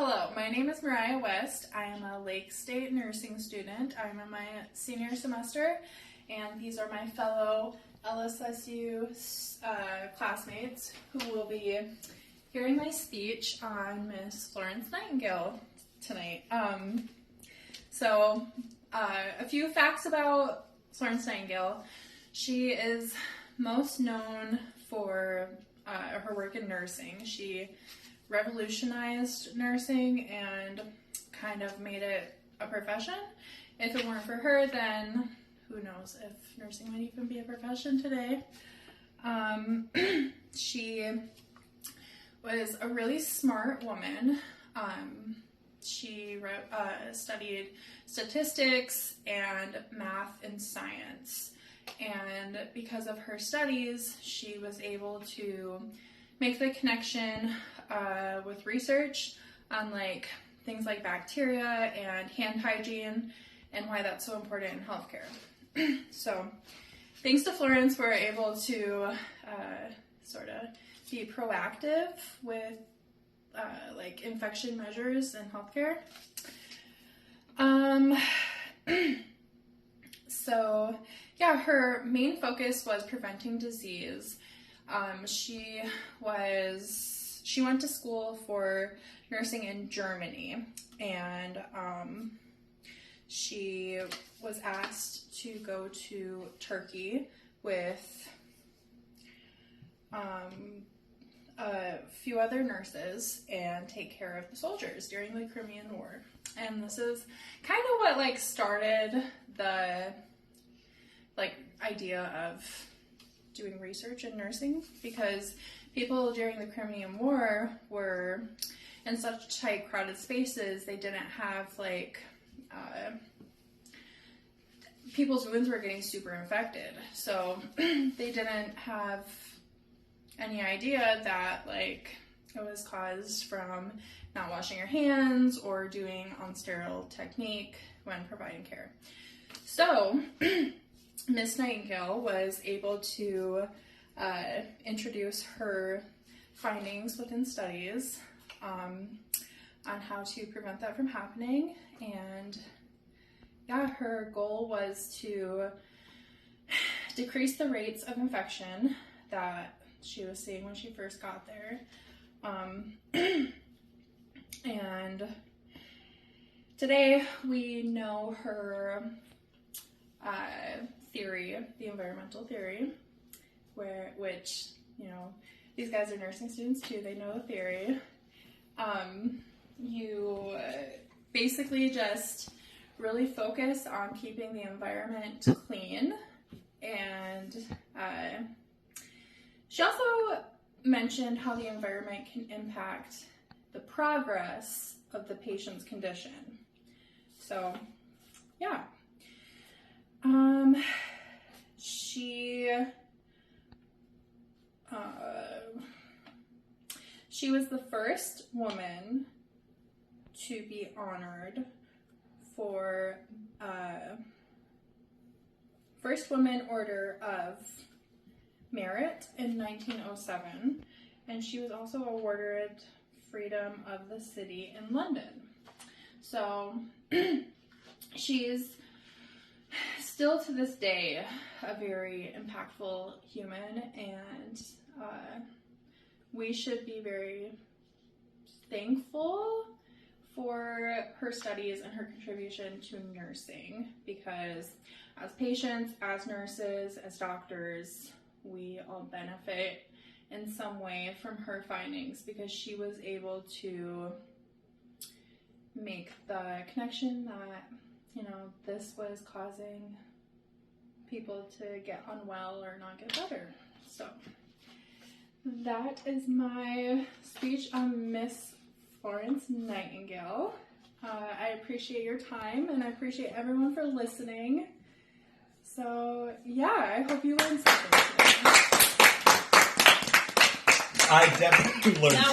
Hello, my name is Mariah West. I am a Lake State nursing student. I'm in my senior semester, and these are my fellow LSSU classmates who will be hearing my speech on Miss Florence Nightingale tonight. A few facts about Florence Nightingale. She is most known for her work in nursing. She revolutionized nursing and kind of made it a profession. If it weren't for her, then who knows if nursing might even be a profession today. She was a really smart woman. She studied statistics and math and science. And because of her studies, she was able to make the connection with research on things like bacteria and hand hygiene and why that's so important in healthcare. So thanks to Florence, we're able to sort of be proactive with infection measures in healthcare. Her main focus was preventing disease. She went to school for nursing in Germany, and she was asked to go to Turkey with a few other nurses and take care of the soldiers during the Crimean War. And this is kind of what started the idea of doing research in nursing, because people during the Crimean War were in such tight, crowded spaces. They didn't have people's wounds were getting super infected, so they didn't have any idea that it was caused from not washing your hands or doing unsterile technique when providing care. So Miss Nightingale was able to introduce her findings within studies on how to prevent that from happening. And her goal was to decrease the rates of infection that she was seeing when she first got there. And today we know her theory, the environmental theory, which these guys are nursing students too, they know the theory. You basically just really focus on keeping the environment clean. And she also mentioned how the environment can impact the progress of the patient's condition. So, yeah. She was the first woman to be honored for First Woman Order of Merit in 1907, and she was also awarded Freedom of the City in London. So she's still to this day a very impactful human, and we should be very thankful for her studies and her contribution to nursing, because as patients, as nurses, as doctors, we all benefit in some way from her findings, because she was able to make the connection that this was causing people to get unwell or not get better. So that is my speech on Miss Florence Nightingale. I appreciate your time, and I appreciate everyone for listening. So I hope you learned something today. I definitely learned